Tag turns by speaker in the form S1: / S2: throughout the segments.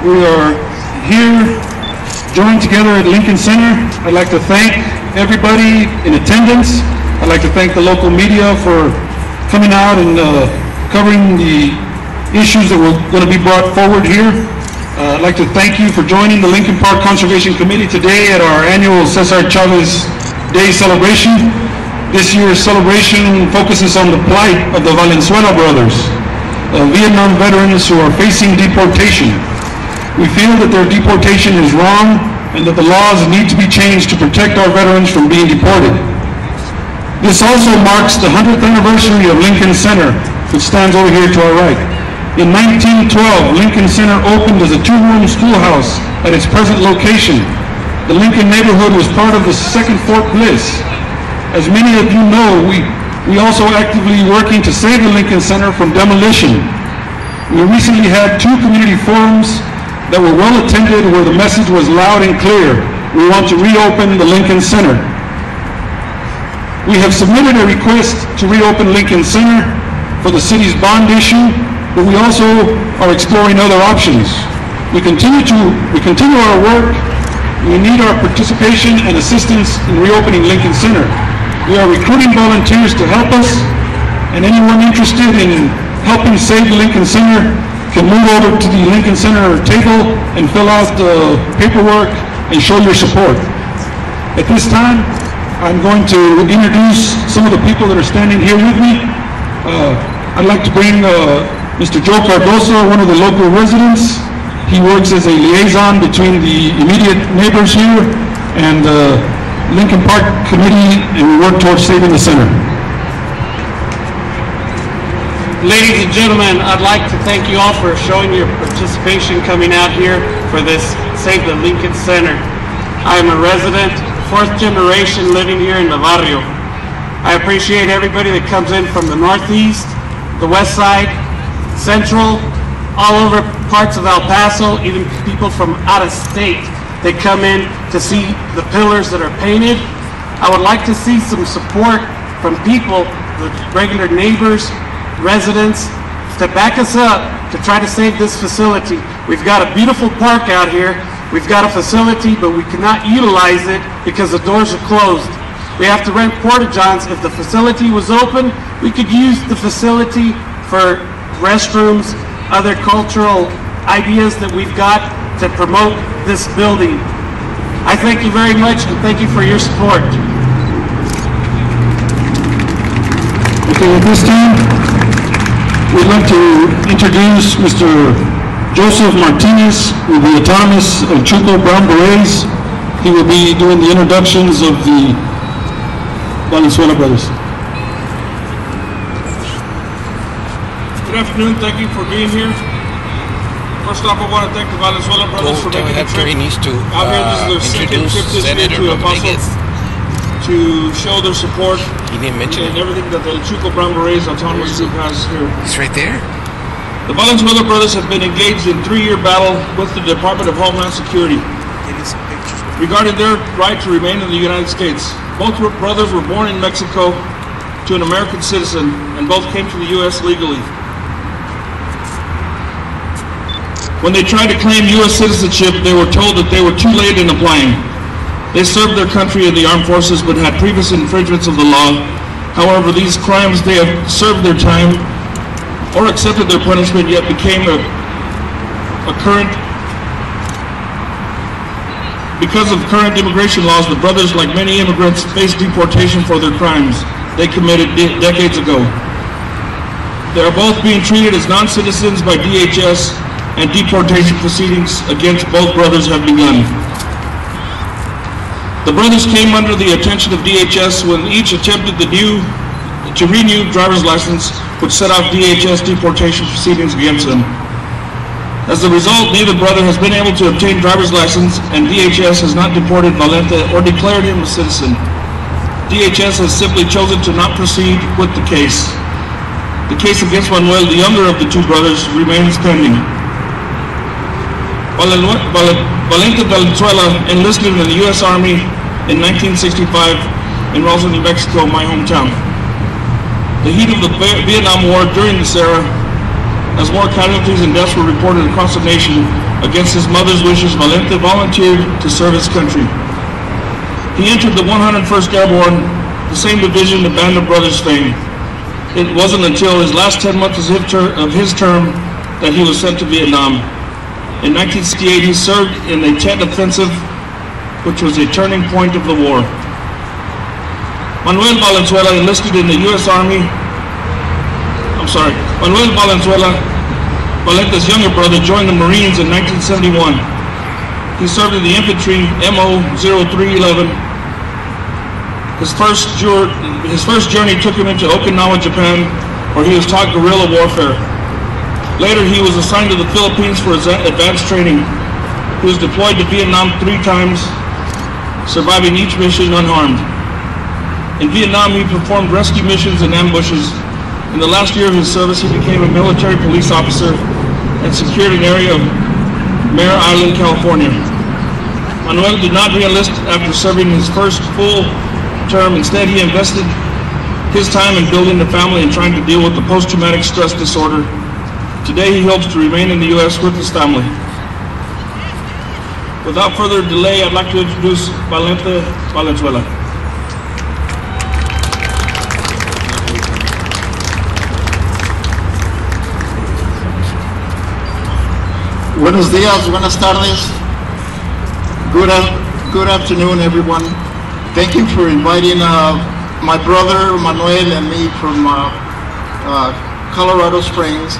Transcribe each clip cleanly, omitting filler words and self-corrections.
S1: We are here joined together at Lincoln Center. I'd like to thank everybody in attendance. I'd like to thank the local media for coming out and covering the issues that were going to be brought forward here. I'd like to thank you for joining the Lincoln Park Conservation Committee today at our annual Cesar Chávez Day celebration. This year's celebration focuses on the plight of the Valenzuela Brothers, Vietnam veterans who are facing deportation. We feel that their deportation is wrong and that the laws need to be changed to protect our veterans from being deported. This also marks the 100th anniversary of Lincoln Center, which stands over here to our right. In 1912, Lincoln Center opened as a two-room schoolhouse at its present location. The Lincoln neighborhood was part of the Second Fort Bliss. As many of you know, we also actively working to save the Lincoln Center from demolition. We recently had two community forums that were well attended, where the message was loud and clear. We want to reopen the Lincoln Center. We have submitted a request to reopen Lincoln Center for the city's bond issue, but we also are exploring other options. We continue our work. We need our participation and assistance in reopening Lincoln Center. We are recruiting volunteers to help us, and anyone interested in helping save the Lincoln Center can move over to the Lincoln Center table and fill out the paperwork and show your support. At this time, I'm going to introduce some of the people that are standing here with me. I'd like to bring Mr. Joe Cardoso, one of the local residents. He works as a liaison between the immediate neighbors here and the Lincoln Park Committee, and we work towards saving the center.
S2: Ladies and gentlemen, I'd like to thank you all for showing your participation coming out here for this Save the Lincoln Center. I am a resident, fourth generation living here in the barrio. I appreciate everybody that comes in from the northeast, the west side, central, all over parts of El Paso, even people from out of state. They come in to see the pillars that are painted. I would like to see some support from people, the regular neighbors, residents, to back us up to try to save this facility. We've got a beautiful park out here. We've got a facility, but we cannot utilize it because the doors are closed. We have to rent porta-johns. If the facility was open, we could use the facility for restrooms, other cultural ideas that we've got to promote this building. I thank you very much, and thank you for your support.
S1: Okay, at this time, we'd like to introduce Mr. Joseph Martinez with the Autonomous of Chuco Brown Berets. He will be doing the introductions of the Valenzuela Brothers.
S3: Good afternoon, thank you for being here. First off, I want to thank the Valenzuela Brothers for making the trip out here. This is their second trip this year to Paso to show their support and everything that the Chuco Brown Berets Autonomous Group has here.
S4: He's right there.
S3: The Valenzuela Brothers have been engaged in a 3-year battle with the Department of Homeland Security regarding their right to remain in the United States. Both brothers were born in Mexico to an American citizen, and both came to the U.S. legally. When they tried to claim U.S. citizenship, they were told that they were too late in applying. They served their country in the armed forces but had previous infringements of the law. However, these crimes, they have served their time or accepted their punishment, yet became a current. Because of current immigration laws, the brothers, like many immigrants, face deportation for their crimes they committed decades ago. They are both being treated as non-citizens by DHS, and deportation proceedings against both brothers have begun. The brothers came under the attention of DHS when each attempted to renew driver's license, which set off DHS deportation proceedings against them. As a result, neither brother has been able to obtain driver's license, and DHS has not deported Valente or declared him a citizen. DHS has simply chosen to not proceed with the case. The case against Manuel, the younger of the two brothers, remains pending. Valente Valenzuela enlisted in the U.S. Army in 1965 in Roswell, New Mexico, my hometown. The heat of the Vietnam War during this era as more casualties and deaths were reported across the nation. Against his mother's wishes, Valente volunteered to serve his country. He entered the 101st Airborne, the same division the Band of Brothers fame. It wasn't until his last 10 months of his term that he was sent to Vietnam. In 1968, he served in the Tet Offensive, which was a turning point of the war. Manuel Valenzuela enlisted in the U.S. Army. Manuel Valenzuela, Valente's younger brother, joined the Marines in 1971. He served in the infantry MO 0311. His first journey took him into Okinawa, Japan, where he was taught guerrilla warfare. Later, he was assigned to the Philippines for his advanced training. He was deployed to Vietnam 3 times, surviving each mission unharmed. In Vietnam, he performed rescue missions and ambushes. In the last year of his service, he became a military police officer and secured an area of Mare Island, California. Manuel did not re-enlist after serving his first full term. Instead, he invested his time in building a family and trying to deal with the post-traumatic stress disorder. Today, he hopes to remain in the U.S. with his family. Without further delay, I'd like to introduce Valente Valenzuela.
S4: Buenos días, buenas tardes. Good afternoon, everyone. Thank you for inviting my brother Manuel and me from Colorado Springs.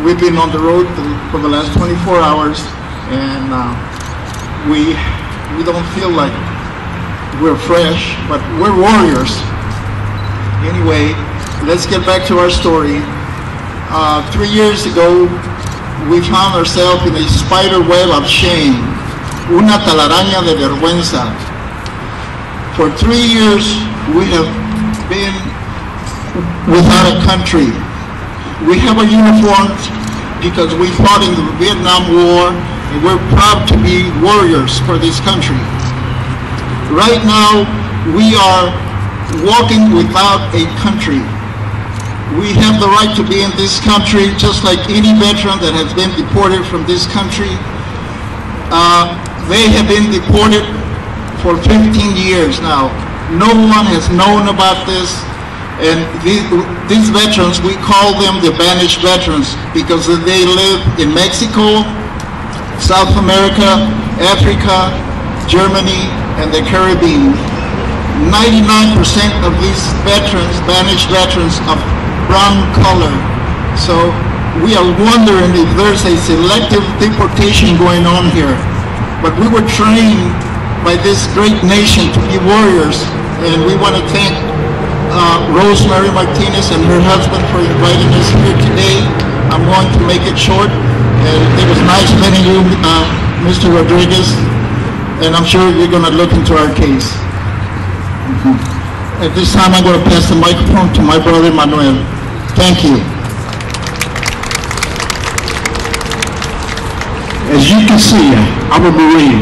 S4: We've been on the road for the last 24 hours, and we don't feel like we're fresh, but we're warriors. Anyway, let's get back to our story. 3 years ago, we found ourselves in a spider web of shame, una telaraña de vergüenza. For 3 years, we have been without a country. We have a uniform because we fought in the Vietnam War, and we're proud to be warriors for this country. Right now, we are walking without a country. We have the right to be in this country just like any veteran that has been deported from this country. They have been deported for 15 years now. No one has known about this, and these veterans, we call them the banished veterans because they live in Mexico, South America, Africa, Germany, and the Caribbean. 99% of these veterans, banished veterans, of brown color. So we are wondering if there's a selective deportation going on here. But we were trained by this great nation to be warriors, and we want to thank Rosemary Martinez and her husband for inviting us here today. I'm going to make it short, and it was nice meeting you, Mr. Rodriguez, and I'm sure you're going to look into our case. At this time, I'm going to pass the microphone to my brother Manuel. Thank you.
S5: As you can see, I'm a Marine,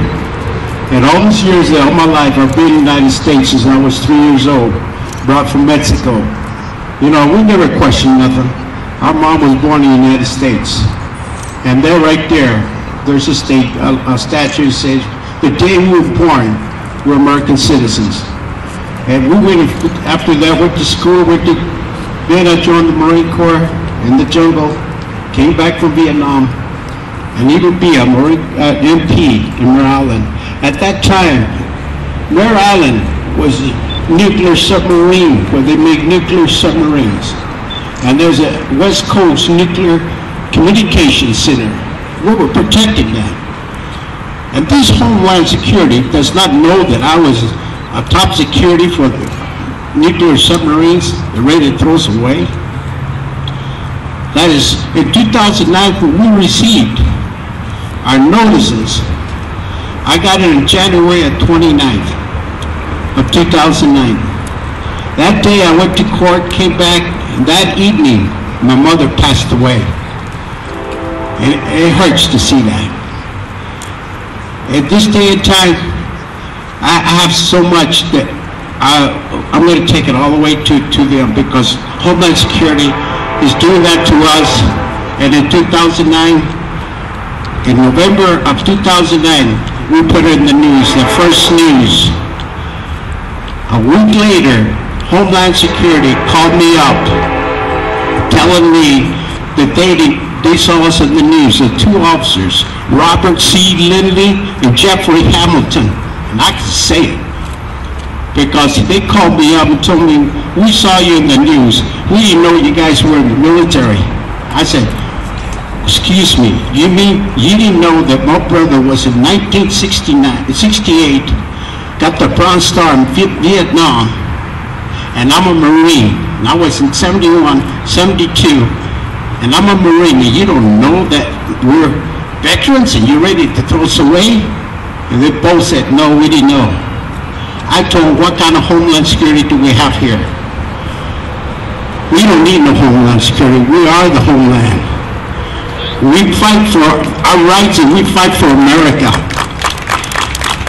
S5: and all these years of my life I've been in the United States since I was 3 years old, brought from Mexico. You know, we never questioned nothing. Our mom was born in the United States, and there, right there, there's a statue that says, the day we were born, we're American citizens. And we went, after that, went to school, then I joined the Marine Corps in the jungle, came back from Vietnam, and even be a Marine MP in Mare Island. At that time, Mare Island was a nuclear submarine where they make nuclear submarines. And there's a West Coast Nuclear Communications Center. We were protecting that. And this Homeland Security does not know that I was a top security for the nuclear submarines. They're ready to throw us away. That is, in 2009, when we received our notices, I got it on January 29th of 2009. That day I went to court, came back, and that evening my mother passed away. And it hurts to see that. At this day and time, I have so much that I'm going to take it all the way to them, because Homeland Security is doing that to us, And in 2009, in November of 2009, we put it in the news, the first news. A week later, Homeland Security called me up, telling me that they saw us in the news, the two officers, Robert C. Lindley and Jeffrey Hamilton. And I can say it, because they called me up and told me, we saw you in the news. We didn't know you guys were in the military. I said, excuse me, you mean you didn't know that my brother was in 1968, got the Bronze Star in Vietnam, and I'm a Marine, and I was in 71, 72, and I'm a Marine, and you don't know that we're veterans and you're ready to throw us away? And they both said, no, we didn't know. I told them, what kind of Homeland Security do we have here? We don't need no Homeland Security. We are the homeland. We fight for our rights and we fight for America.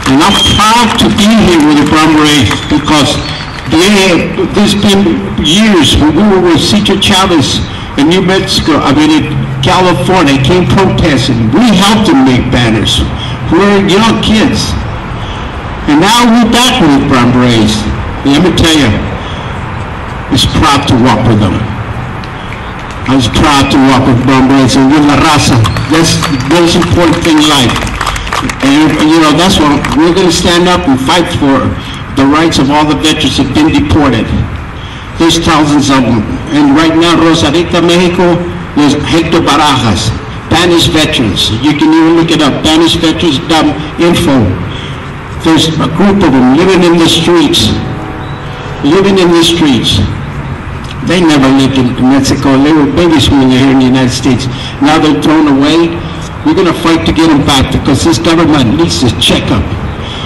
S5: And I'm proud to be here with the Brown Berets because there's been years when we were with Cesar Chávez in New Mexico, in California, came protesting. We helped them make banners. We were young kids. And now we're back with Brown Berets. Let me tell you, it's proud to walk with them. I was proud to walk with Brown Berets and with La Raza. That's the most important thing in life. And you know, that's why we're going to stand up and fight for the rights of all the veterans that have been deported. There's thousands of them. And right now, Rosarito, Mexico, there's Hector Barajas, Spanish veterans. You can even look it up, SpanishVeterans.info. There's a group of them living in the streets. They never lived in Mexico. They were babies when they're here in the United States. Now they're thrown away. We're going to fight to get them back because this government needs to check them.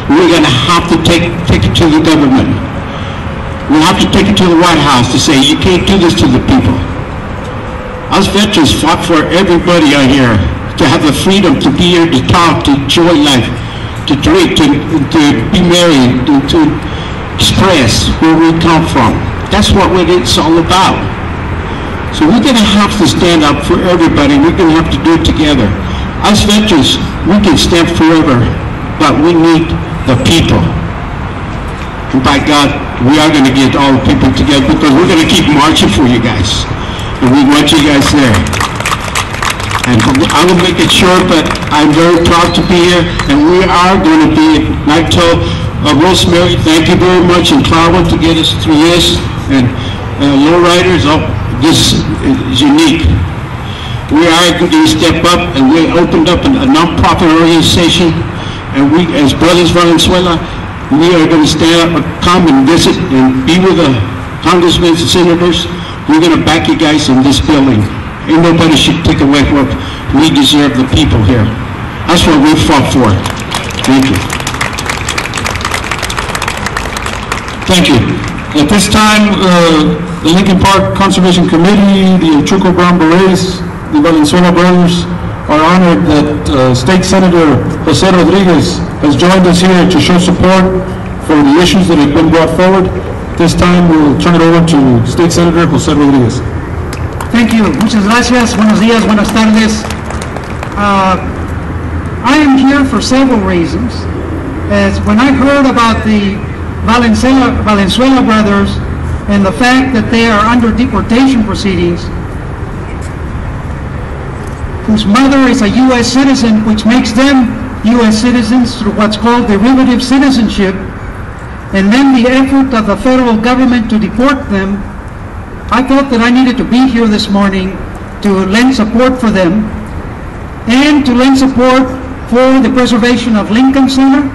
S5: We're going to have to take it to the government. We have to take it to the White House to say, you can't do this to the people. Us veterans fought for everybody out here to have the freedom to be here, to talk, to enjoy life, to drink, to be married, to express where we come from. That's what it's all about. So we're going to have to stand up for everybody. We're going to have to do it together. Us veterans, we can stand forever, but we need the people. And by God, we are going to get all the people together because we're going to keep marching for you guys. And we want you guys there. And I will make it short, but I'm very proud to be here, and we are going to be, I told Rosemary, thank you very much, and Clara to get us through this, and lowriders, this is unique. We are going to step up, and we opened up a non-profit organization, and we, as Brothers Valenzuela, we are going to stand up and come and visit and be with the congressmen and senators. We're going to back you guys in this building. Ain't nobody should take away what we deserve, the people here. That's what we fought for. Thank you.
S1: Thank you. At this time, the Lincoln Park Conservation Committee, the Chuco Brown Berets, the Valenzuela Brothers are honored that State Senator Jose Rodriguez has joined us here to show support for the issues that have been brought forward. This time, we'll turn it over to State Senator Jose Rodriguez.
S6: Thank you. Muchas gracias. Buenos días. Buenas tardes. I am here for several reasons. As when I heard about the Valenzuela Brothers and the fact that they are under deportation proceedings, whose mother is a U.S. citizen, which makes them U.S. citizens through what's called derivative citizenship, and then the effort of the federal government to deport them, I thought that I needed to be here this morning to lend support for them and to lend support for the preservation of Lincoln Center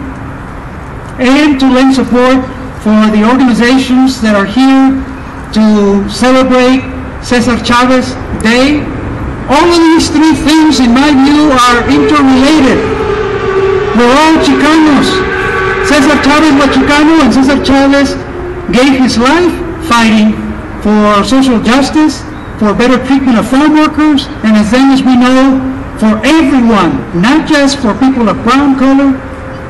S6: and to lend support for the organizations that are here to celebrate Cesar Chávez Day. All of these three things, in my view, are interrelated. We're all Chicanos. Cesar Chávez was Chicano, and Cesar Chávez gave his life fighting for social justice, for better treatment of farm workers, and as then as we know, for everyone, not just for people of brown color,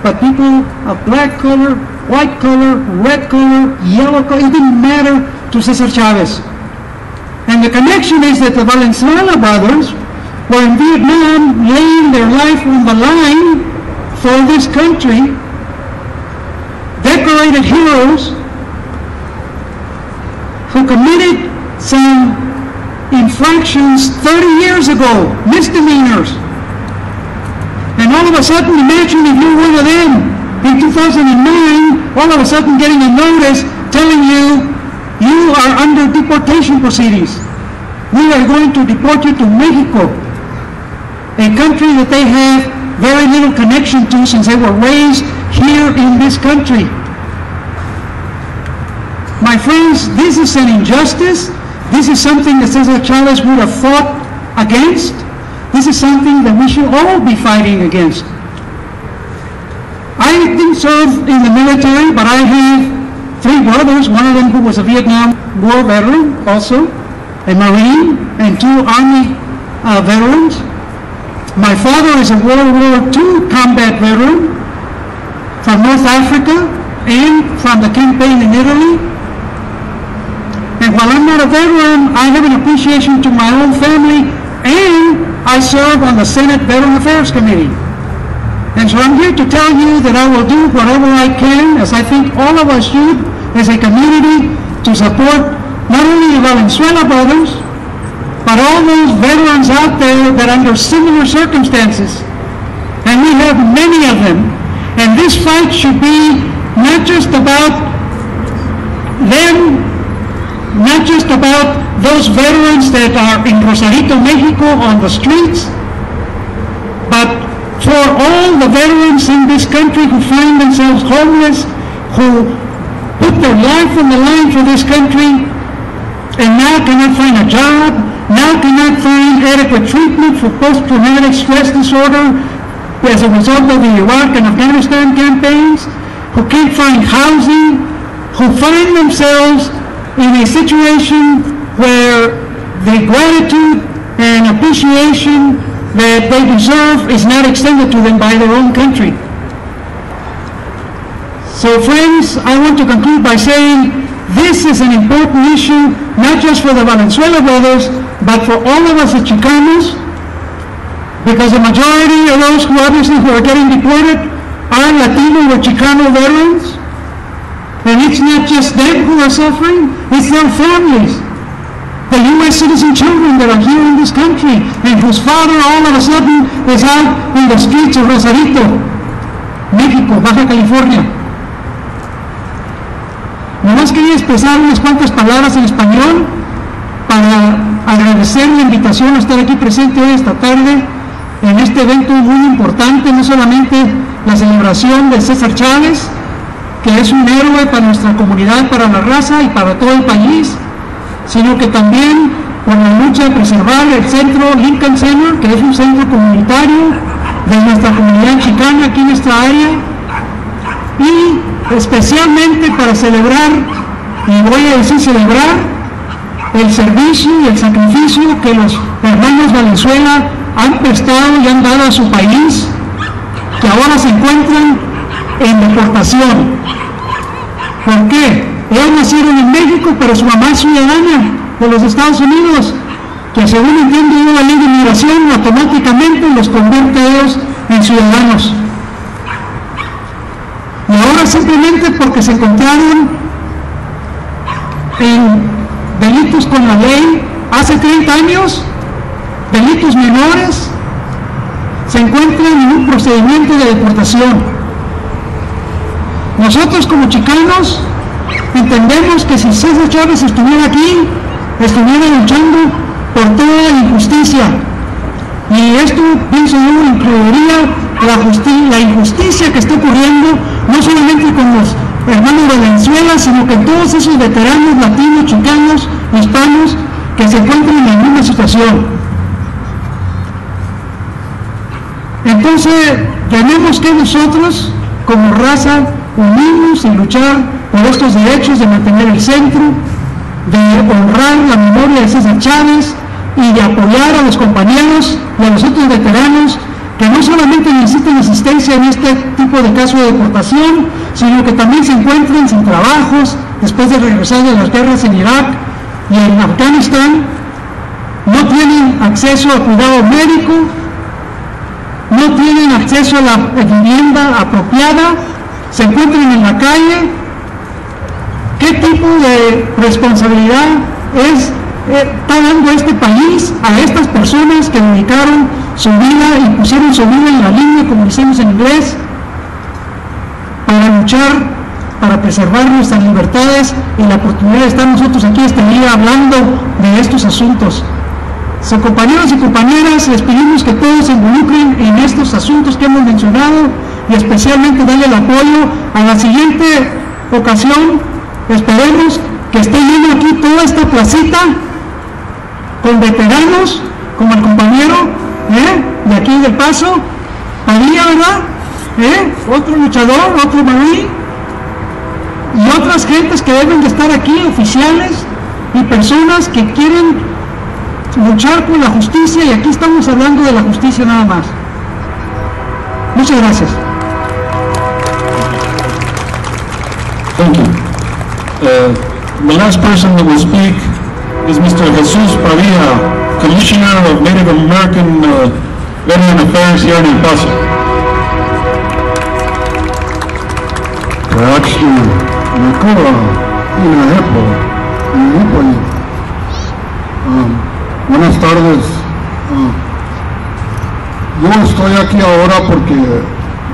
S6: but people of black color, white color, red color, yellow color. It didn't matter to Cesar Chávez. And the connection is that the Valenzuela brothers were in Vietnam laying their life on the line for this country, decorated heroes who committed some infractions 30 years ago, misdemeanors. And all of a sudden, imagine if you're one of them in 2009, all of a sudden getting a notice telling you, you are under deportation proceedings. We are going to deport you to Mexico, a country that they have very little connection to since they were raised here in this country. My friends, this is an injustice. This is something that Cesar Chávez would have fought against. This is something that we should all be fighting against. I didn't serve in the military, but I have 3 brothers, one of them who was a Vietnam War veteran also, a Marine, and 2 Army veterans. My father is a World War II combat veteran from North Africa and from the campaign in Italy. And while I'm not a veteran, I have an appreciation to my own family, and I serve on the Senate Veteran Affairs Committee. And so I'm here to tell you that I will do whatever I can, as I think all of us should, as a community, to support not only the Valenzuela Brothers, but all those veterans out there that are under similar circumstances. And we have many of them. And this fight should be not just about them, not just about those veterans that are in Rosarito, Mexico on the streets, but for all the veterans in this country who find themselves homeless, who put their life on the line for this country, and now cannot find a job, now cannot find adequate treatment for post-traumatic stress disorder as a result of the Iraq and Afghanistan campaigns, who can't find housing, who find themselves in a situation where the gratitude and appreciation that they deserve is not extended to them by their own country. So friends, I want to conclude by saying this is an important issue, not just for the Valenzuela Brothers, but for all of us as Chicanos, because the majority of those who are getting deported are Latino or Chicano veterans. And it's not just them who are suffering, it's their families. The U.S. citizen children that are here in this country and whose father all of a sudden is out in the streets of Rosarito, México, Baja California. Nomás quería expresar unas cuantas palabras en español para agradecer la invitación a estar aquí presente hoy esta tarde en este evento muy importante, no solamente la celebración de César Chávez, que es un héroe para nuestra comunidad, para la raza y para todo el país, sino que también por la lucha de preservar el centro Lincoln Center, que es un centro comunitario de nuestra comunidad chicana aquí en esta área, y especialmente para celebrar, y voy a decir celebrar, el servicio y el sacrificio que los hermanos Valenzuela han prestado y han dado a su país, que ahora se encuentran en deportación. ¿Por qué? Ellos nacieron en México, pero su mamá es ciudadana de los Estados Unidos, que según entiendo yo la ley de inmigración automáticamente los convierte a ellos en ciudadanos. Y ahora simplemente porque se encontraron en delitos con la ley hace 30 años, delitos menores, se encuentran en un procedimiento de deportación. Nosotros como chicanos entendemos que si César Chávez estuviera aquí, estuviera luchando por toda la injusticia. Y esto, pienso yo, incluiría la injusticia que está ocurriendo, no solamente con los hermanos Valenzuela, sino con todos esos veteranos latinos, chicanos, hispanos, que se encuentran en la misma situación. Entonces, tenemos que nosotros, como raza, unirnos y luchar por estos derechos de mantener el centro, de honrar la memoria de César Chávez y de apoyar a los compañeros y a los otros veteranos que no solamente necesitan asistencia en este tipo de caso de deportación, sino que también se encuentran sin trabajos después de regresar de las guerras en Irak y en Afganistán, no tienen acceso a cuidado médico, no tienen acceso a la vivienda apropiada, se encuentran en la calle. ¿Qué tipo de responsabilidad está dando este país a estas personas que dedicaron su vida y pusieron su vida en la línea, como decimos en inglés, para luchar, para preservar nuestras libertades y la oportunidad de estar nosotros aquí este día hablando de estos asuntos? So, compañeros y compañeras, les pedimos que todos se involucren en estos asuntos que hemos mencionado y especialmente darle el apoyo. A la siguiente ocasión esperemos que esté lleno aquí toda esta placita con veteranos como el compañero de aquí del Paso, Padilla, ¿verdad? Otro luchador, otro marí, y otras gentes que deben de estar aquí, oficiales y personas que quieren luchar por la justicia, y aquí estamos hablando de la justicia nada más. Muchas gracias.
S1: Thank you. The last person that will speak is Mr. Jesus Padilla, Commissioner of Native American Veteran Affairs here in El Paso.
S5: Buenas tardes. Yo estoy aquí ahora porque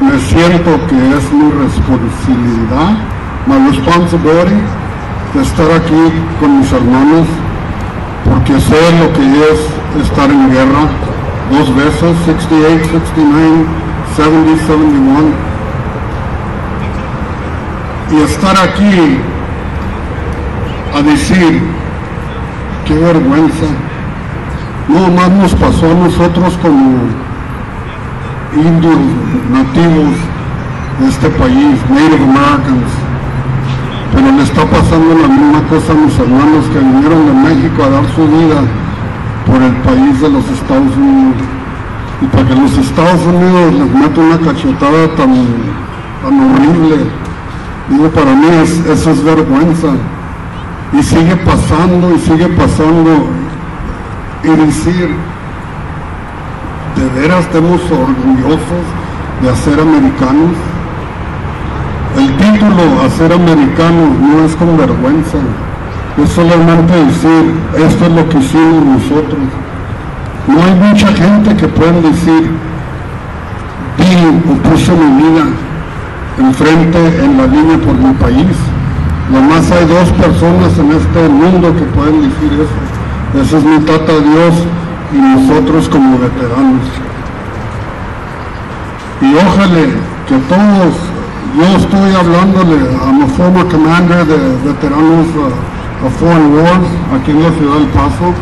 S5: me siento que es mi responsabilidad, my responsibility, de estar aquí con mis hermanos, porque sé lo que es estar en guerra 2 veces, 68, 69, 70, 71, y estar aquí a decir, qué vergüenza. No más nos pasó a nosotros como indios nativos de este país, Native Americans, pero le está pasando la misma cosa a mis hermanos que vinieron de México a dar su vida por el país de los Estados Unidos, y para que los Estados Unidos les meta una cachetada tan horrible. Digo, para mí eso es vergüenza, y sigue pasando y decir, de veras estamos orgullosos de ser americanos. El título a ser americanos no es con vergüenza, es solamente decir, esto es lo que hicimos nosotros. No hay mucha gente que pueda decir, di o puse mi vida enfrente en la línea por mi país. Nomás hay 2 personas en este mundo que pueden decir eso. Ese es mi tata Dios y nosotros como veteranos. Y ojalá que todos, yo estoy hablándole a mi former commander de veteranos of foreign wars aquí en la ciudad del Paso,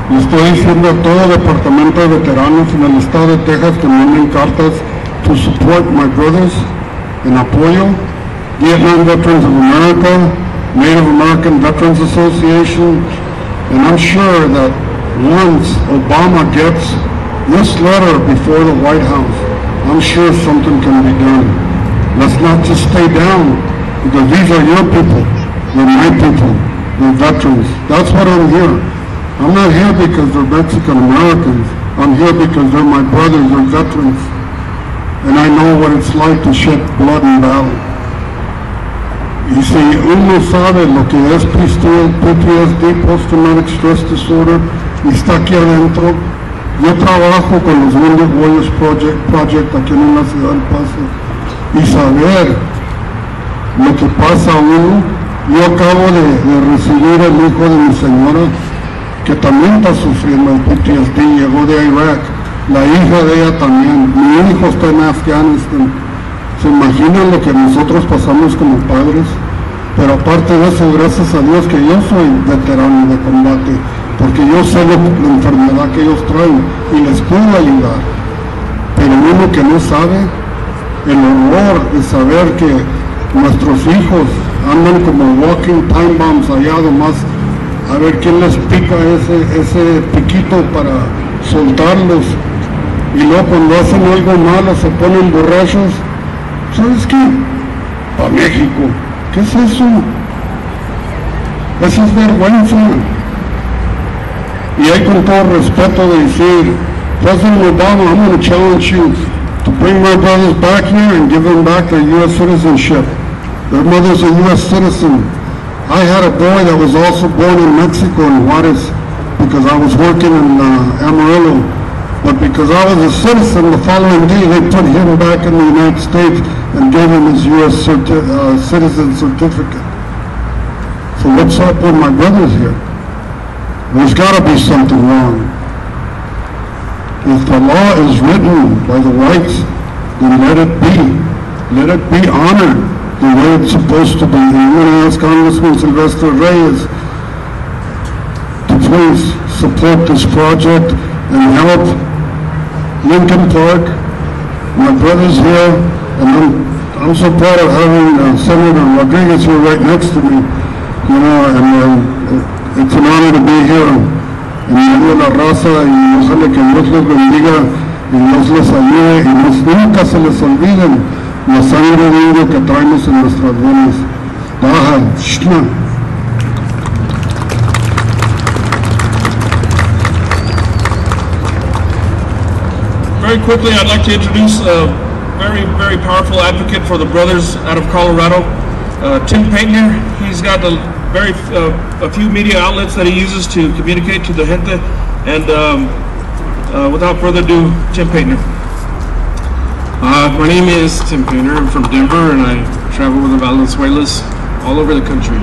S5: y estoy diciendo a todo departamento de veteranos en el estado de Texas que manden cartas to support my brothers en apoyo. Vietnam Veterans of America, Native American Veterans Association, and I'm sure that once Obama gets this letter before the White House, I'm sure something can be done. Let's not just stay down, because these are your people, they're my people, they're veterans. That's what I'm here. I'm not here because they're Mexican Americans. I'm here because they're my brothers, they're veterans. And I know what it's like to shed blood in battle. Y si uno sabe lo que es PTSD, Post-Traumatic Stress Disorder, y está aquí adentro, yo trabajo con los Wounded Warriors Project aquí en la ciudad del Paso, y saber lo que pasa a uno. Yo acabo de recibir el hijo de mi señora, que también está sufriendo el PTSD, llegó de Irak, la hija de ella también, mi hijo está en Afganistán. ¿Se imaginan lo que nosotros pasamos como padres? Pero aparte de eso, gracias a Dios que yo soy veterano de combate, porque yo sé la enfermedad que ellos traen y les puedo ayudar. Pero uno que no sabe, el horror de saber que nuestros hijos andan como walking time bombs allá nomás, a ver quién les pica ese piquito para soltarlos, y luego cuando hacen algo malo se ponen borrachos. ¿Sabes qué? A México. ¿Qué es eso? Eso es vergüenza. Y hay con todo respeto de decir, President Obama, I'm going to challenge you to bring my brothers back here and give them back their U.S. citizenship. Their mother's a U.S. citizen. I had a boy that was also born in Mexico, in Juarez, because I was working in Amarillo. But because I was a citizen, the following day they put him back in the United States and gave him his U.S. citizen certificate. So what's up with my brothers here? There's got to be something wrong. If the law is written by the whites, then let it be. Let it be honored the way it's supposed to be. And I'm going to ask Congressman Sylvester Reyes to please support this project and help Lincoln Park, my brothers here, and I'm so proud of having Senator Rodriguez here right next to me, you know, and it's an honor to be here en medio de la raza, y ojalá que Dios les bendiga y Dios les ayude y nunca se les olviden la sangre de indio que traemos en nuestras venas. Baja, shna.
S3: Very quickly, I'd like to introduce a very, very powerful advocate for the brothers out of Colorado, Tim Paintner. He's got a few media outlets that he uses to communicate to the gente. And without further ado, Tim Paintner.
S7: My name is Tim Paintner. I'm from Denver, and I travel with the Valenzuelas all over the country.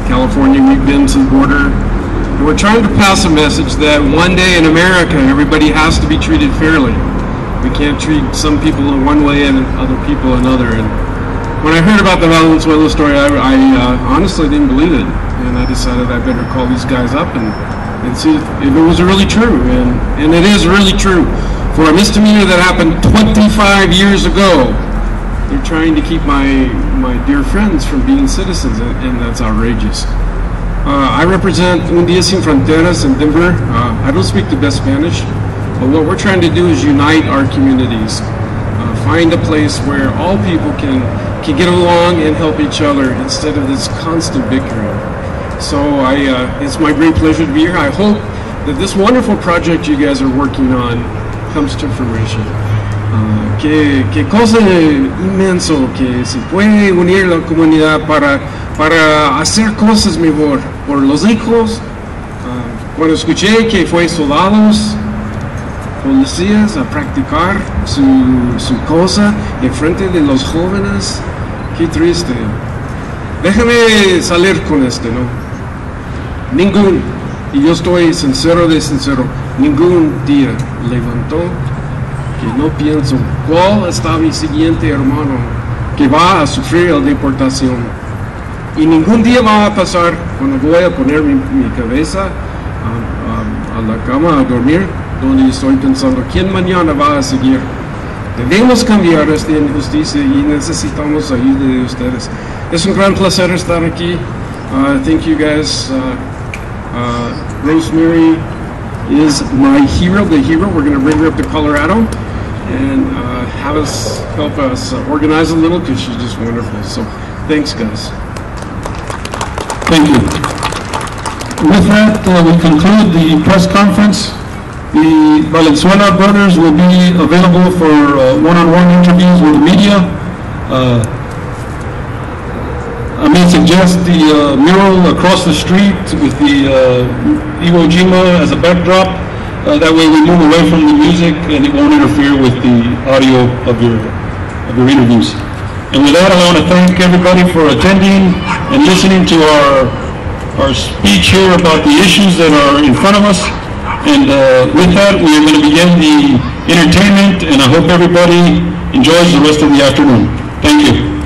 S7: California, we've been to the border. And we're trying to pass a message that one day in America, everybody has to be treated fairly. We can't treat some people in one way and other people another. And when I heard about the Valenzuela story, I honestly didn't believe it. And I decided I better call these guys up and see if it was really true. And it is really true. For a misdemeanor that happened 25 years ago, they're trying to keep my dear friends from being citizens, and that's outrageous. I represent Un Día Sin Fronteras in Denver. I don't speak the best Spanish, but what we're trying to do is unite our communities. Find a place where all people can get along and help each other instead of this constant bickering. So it's my great pleasure to be here. I hope that this wonderful project you guys are working on comes to fruition. Que cosa inmenso que se puede unir la comunidad para hacer cosas mejor por los hijos. Cuando escuché que fue soldados, policías a practicar su cosa en frente de los jóvenes, qué triste. Déjame salir con ¿no? Y yo estoy sincero, ningún día levantó que no pienso cuál está mi siguiente hermano que va a sufrir la deportación. Y ningún día va a pasar cuando voy a poner mi cabeza a la cama a dormir, donde estoy pensando quién mañana va a seguir. Debemos cambiar esta injusticia y necesitamos ayuda de ustedes. Es un gran placer estar aquí. Thank you guys. Rosemary is my hero, the hero. We're going to bring her up to Colorado and help us organize a little, because she's just wonderful. So thanks, guys.
S1: Thank you. With that, we conclude the press conference. The Valenzuela Brothers will be available for one-on-one interviews with the media. I may suggest the mural across the street with the Iwo Jima as a backdrop. That way we move away from the music and it won't interfere with the audio of your interviews. And with that, I want to thank everybody for attending and listening to our speech here about the issues that are in front of us. And with that, we are going to begin the entertainment, and I hope everybody enjoys the rest of the afternoon. Thank you.